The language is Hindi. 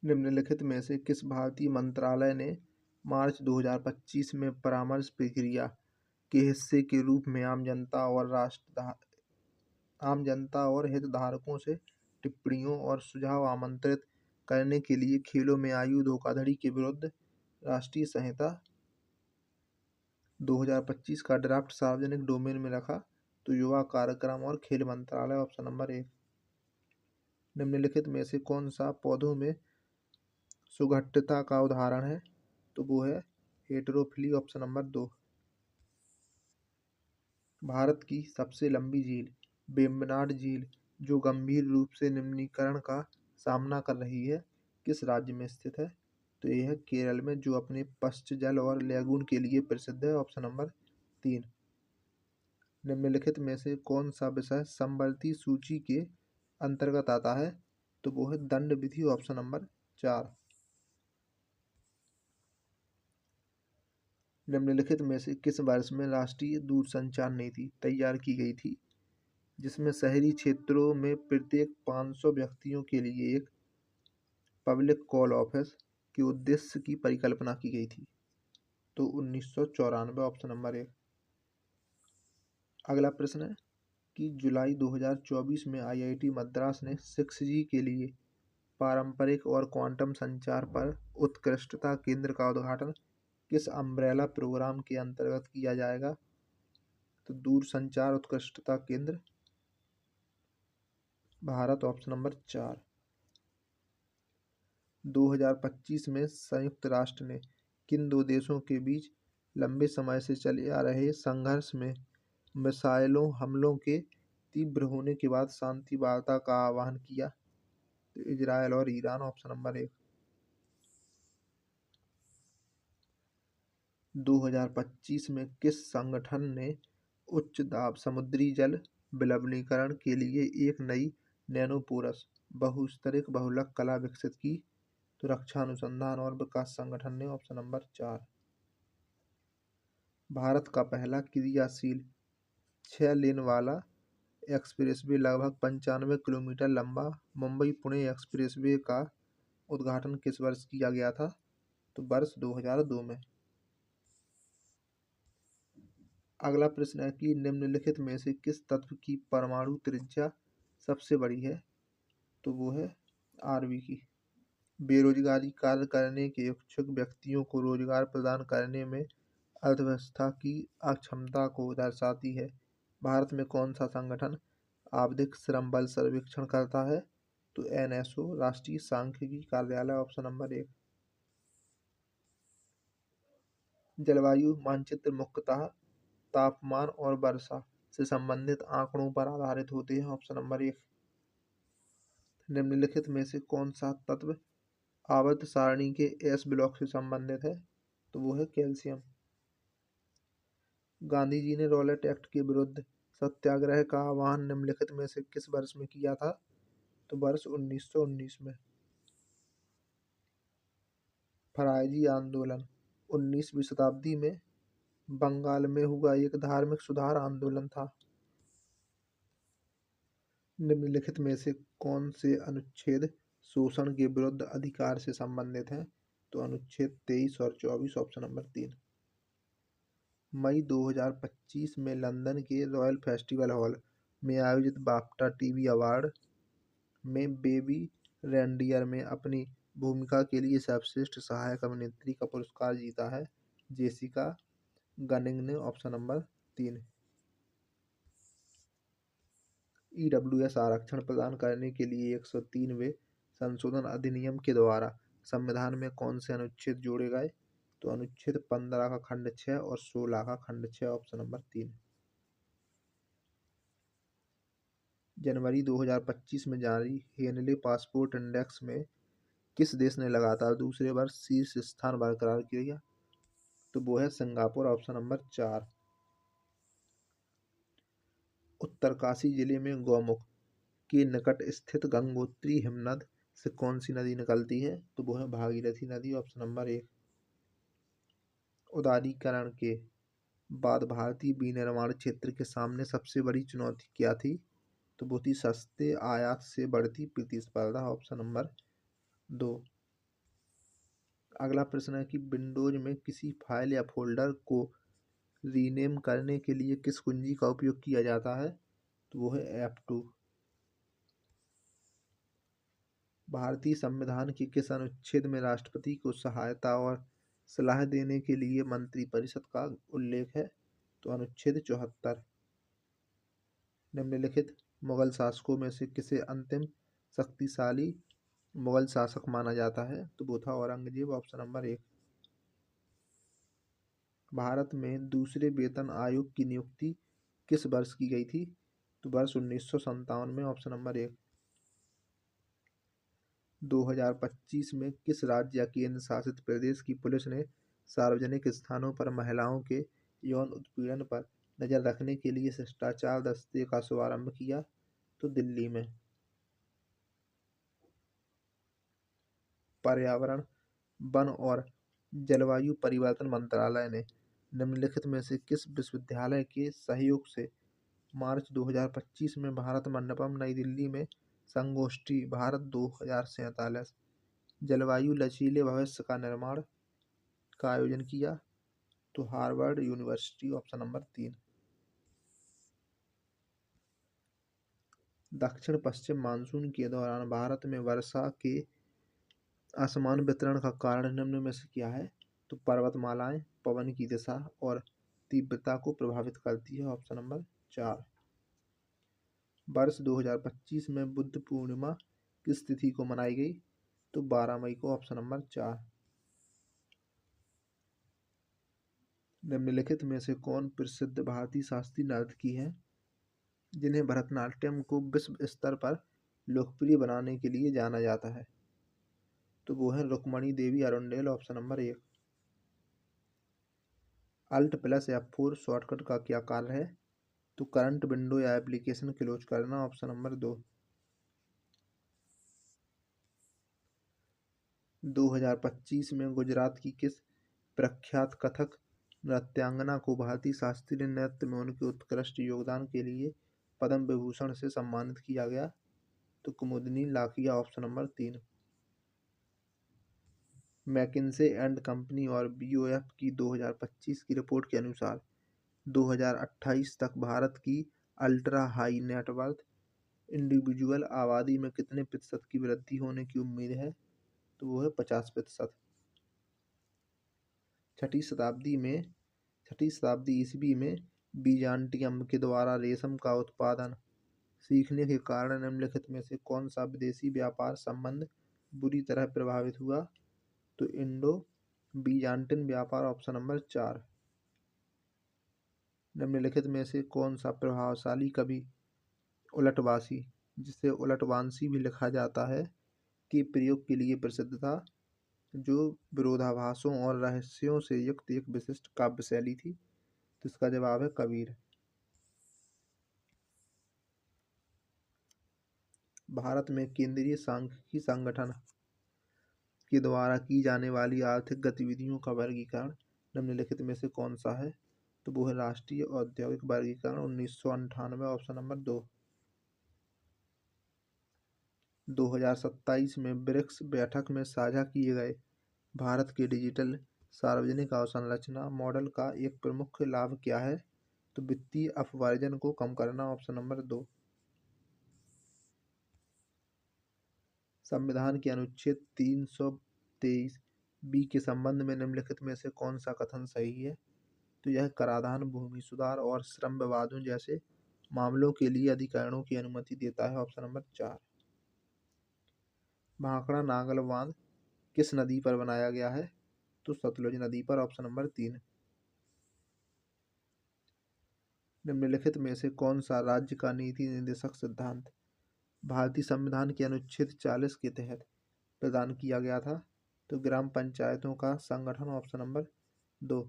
निम्नलिखित में से किस भारतीय मंत्रालय ने मार्च 2025 में परामर्श प्रक्रिया के हिस्से के रूप में आम जनता और हितधारकों से टिप्पणियों और सुझाव आमंत्रित करने के लिए खेलों में आयु धोखाधड़ी के विरुद्ध राष्ट्रीय संहिता 2025 का ड्राफ्ट सार्वजनिक डोमेन में रखा? तो युवा कार्यक्रम और खेल मंत्रालय, ऑप्शन नंबर 1। निम्नलिखित में से कौन सा पौधों में सुघट्टता का उदाहरण है? तो वो है हेटेरोफिली, ऑप्शन नंबर 2। भारत की सबसे लंबी झील वेम्बनाड झील, जो गंभीर रूप से निम्नीकरण का सामना कर रही है, किस राज्य में स्थित है? तो यह है केरल में, जो अपने पश्च जल और लैगून के लिए प्रसिद्ध है, ऑप्शन नंबर 3। निम्नलिखित में से कौन सा विषय समवर्ती सूची के अंतर्गत आता है? तो वो है दंड विधि, ऑप्शन नंबर 4। निम्नलिखित में से किस वर्ष में राष्ट्रीय दूरसंचार नीति तैयार की गई थी, जिसमें शहरी क्षेत्रों में प्रत्येक 500 व्यक्तियों के लिए एक पब्लिक कॉल ऑफिस के उद्देश्य की परिकल्पना की गई थी? तो 1994, ऑप्शन नंबर 1। अगला प्रश्न है कि जुलाई 2024 में आईआईटी मद्रास ने 6G के लिए पारंपरिक और क्वांटम संचार पर उत्कृष्टता केंद्र का उद्घाटन किस अम्ब्रेला प्रोग्राम के अंतर्गत किया जाएगा? तो दूरसंचार उत्कृष्टता केंद्र, भारत, ऑप्शन नंबर 4। 2025 में संयुक्त राष्ट्र ने किन दो देशों के बीच लंबे समय से चले आ रहे संघर्ष में मिसाइलों हमलों के तीव्र होने के बाद शांति वार्ता का आह्वान किया? तो इजरायल और ईरान, ऑप्शन नंबर 1। 2025 में किस संगठन ने उच्च दाब समुद्री जल विलवणीकरण के लिए एक नई नैनोपोरस बहुस्तरिक बहुलक कला विकसित की? तो रक्षा अनुसंधान और विकास संगठन ने, ऑप्शन नंबर 4। भारत का पहला क्रियाशील 6 लेन वाला एक्सप्रेसवे लगभग 95 किलोमीटर लंबा मुंबई पुणे एक्सप्रेसवे का उद्घाटन किस वर्ष किया गया था? तो वर्ष 2002 में। अगला प्रश्न है कि निम्नलिखित में से किस तत्व की परमाणु त्रिज्या सबसे बड़ी है? तो वो है Rb की। बेरोजगारी कार्य करने के इच्छुक व्यक्तियों को रोजगार प्रदान करने में अर्थव्यवस्था की अक्षमता को दर्शाती है। भारत में कौन सा संगठन आवधिक श्रम बल सर्वेक्षण करता है? तो NSO, राष्ट्रीय सांख्यिकी कार्यालय, ऑप्शन नंबर 1। जलवायु मानचित्र मुख्यतः तापमान और वर्षा से संबंधित आंकड़ों पर आधारित होते हैं, ऑप्शन नंबर 1। निम्नलिखित में से कौन सा तत्व आवर्त सारणी के एस ब्लॉक से संबंधित है? तो वो है कैल्शियम। गांधी जी ने रॉलेट एक्ट के विरुद्ध सत्याग्रह का आह्वान निम्नलिखित में से किस वर्ष में किया था? तो वर्ष 1919 में। फरायजी आंदोलन 19वीं शताब्दी में बंगाल में हुआ एक धार्मिक सुधार आंदोलन था। निम्नलिखित में से कौन से अनुच्छेद शोषण के विरुद्ध अधिकार से संबंधित हैं? तो अनुच्छेद 23 और 24, ऑप्शन नंबर 3। मई 2025 में लंदन के रॉयल फेस्टिवल हॉल में आयोजित बाफ्टा टीवी अवार्ड में बेबी रेनडियर में अपनी भूमिका के लिए सर्वश्रेष्ठ सहायक अभिनेत्री का पुरस्कार जीता है जेसिका गनिंग ने, ऑप्शन नंबर 3। ईडब्ल्यूएस आरक्षण प्रदान करने के लिए 103वें संशोधन अधिनियम के द्वारा संविधान में कौन से अनुच्छेद जोड़े गए? तो अनुच्छेद 15 का खंड 6 और 16 का खंड 6, ऑप्शन नंबर 3। जनवरी 2025 में जारी हेनले पासपोर्ट इंडेक्स में किस देश ने लगातार दूसरे वर्ष शीर्ष स्थान बरकरार किया? तो वो है सिंगापुर, ऑप्शन नंबर 4। उत्तरकाशी जिले में गौमुख के निकट स्थित गंगोत्री हिमनद से कौन सी नदी निकलती है? तो वो है भागीरथी नदी, ऑप्शन नंबर 1। उदारीकरण के बाद भारतीय विनिर्माण क्षेत्र के सामने सबसे बड़ी चुनौती क्या थी? तो वो थी सस्ते आयात से बढ़ती प्रतिस्पर्धा, ऑप्शन नंबर 2। अगला प्रश्न है कि विंडोज में किसी फाइल या फोल्डर को रीनेम करने के लिए किस कुंजी का उपयोग किया जाता है? तो वो है F2। भारतीय संविधान के किस अनुच्छेद में राष्ट्रपति को सहायता और सलाह देने के लिए मंत्रिपरिषद का उल्लेख है? तो अनुच्छेद 74। निम्नलिखित मुगल शासकों में से किसे अंतिम शक्तिशाली मुगल शासक माना जाता है? तो वो था औरंगजेब, ऑप्शन नंबर 1। भारत में दूसरे वेतन आयोग की नियुक्ति किस वर्ष की गई थी? तो वर्ष 1957 में, ऑप्शन नंबर 1। 2025 में किस राज्य या केंद्र शासित प्रदेश की पुलिस ने सार्वजनिक स्थानों पर महिलाओं के यौन उत्पीड़न पर नजर रखने के लिए शिष्टाचार दस्ते का शुभारंभ किया? तो दिल्ली में। पर्यावरण, वन और जलवायु परिवर्तन मंत्रालय ने निम्नलिखित में से किस विश्वविद्यालय के सहयोग से मार्च 2025 में भारत मंडपम नई दिल्ली में संगोष्ठी भारत 2047 जलवायु लचीले भविष्य का निर्माण का आयोजन किया? तो हार्वर्ड यूनिवर्सिटी, ऑप्शन नंबर 3। दक्षिण पश्चिम मानसून के दौरान भारत में वर्षा के असमान वितरण का कारण निम्न में से क्या है? तो पर्वतमालाएं पवन की दिशा और तीव्रता को प्रभावित करती है, ऑप्शन नंबर 4। वर्ष 2025 में बुद्ध पूर्णिमा किस तिथि को मनाई गई? तो 12 मई को, ऑप्शन नंबर 4। निम्नलिखित में से कौन प्रसिद्ध भारतीय शास्त्रीय नर्तकी है जिन्हें भरतनाट्यम को विश्व स्तर पर लोकप्रिय बनाने के लिए जाना जाता है? तो वो है Rukmini Devi Arundale, option number 1। Alt plus F4 shortcut का क्या कार्य है? तो करंट विंडो या एप्लीकेशन क्लोज करना, ऑप्शन नंबर 2। 2025 में गुजरात की किस प्रख्यात कथक नृत्यांगना को भारतीय शास्त्रीय नृत्य में उनके उत्कृष्ट योगदान के लिए पद्म विभूषण से सम्मानित किया गया? तो कुमुदनी Lakhia, option number 3। McKinsey and company और BOF की 2025 की रिपोर्ट के अनुसार 2028 तक भारत की अल्ट्रा हाई नेटवर्थ इंडिविजुअल आबादी में कितने प्रतिशत की वृद्धि होने की उम्मीद है? तो वो है 50%। छठी शताब्दी ईस्वी में बीजान्टियम के द्वारा रेशम का उत्पादन सीखने के कारण निम्नलिखित में से कौन सा विदेशी व्यापार संबंध बुरी तरह प्रभावित हुआ? तो इंडो बीजान्टिन व्यापार, ऑप्शन नंबर 4। निम्नलिखित में से कौन सा प्रभावशाली कवि उलटवासी, जिसे उलटवांसी भी लिखा जाता है, के प्रयोग के लिए प्रसिद्ध था, जो विरोधाभासों और रहस्यों से युक्त एक विशिष्ट काव्य शैली थी? तो इसका जवाब है कबीर। भारत में केंद्रीय सांख्यिकी संगठन के द्वारा की जाने वाली आर्थिक गतिविधियों का वर्गीकरण निम्नलिखित में से कौन सा है? तो वो है राष्ट्रीय औद्योगिक वर्गीकरण 1998, ऑप्शन नंबर 2। 2027 में ब्रिक्स बैठक में साझा किए गए भारत के डिजिटल सार्वजनिक अवसंरचना मॉडल का एक प्रमुख लाभ क्या है? तो वित्तीय अपवर्जन को कम करना, ऑप्शन नंबर 2। संविधान के अनुच्छेद 323 बी के संबंध में निम्नलिखित में से कौन सा कथन सही है? तो यह कराधान, भूमि सुधार और श्रम विवादों जैसे मामलों के लिए अधिकरणों की अनुमति देता है, ऑप्शन नंबर 4। भाखड़ा नागल बांध किस नदी पर बनाया गया है? तो सतलुज नदी पर, ऑप्शन नंबर 3। निम्नलिखित में से कौन सा राज्य का नीति निर्देशक सिद्धांत भारतीय संविधान के अनुच्छेद 40 के तहत प्रदान किया गया था? तो ग्राम पंचायतों का संगठन, ऑप्शन नंबर 2।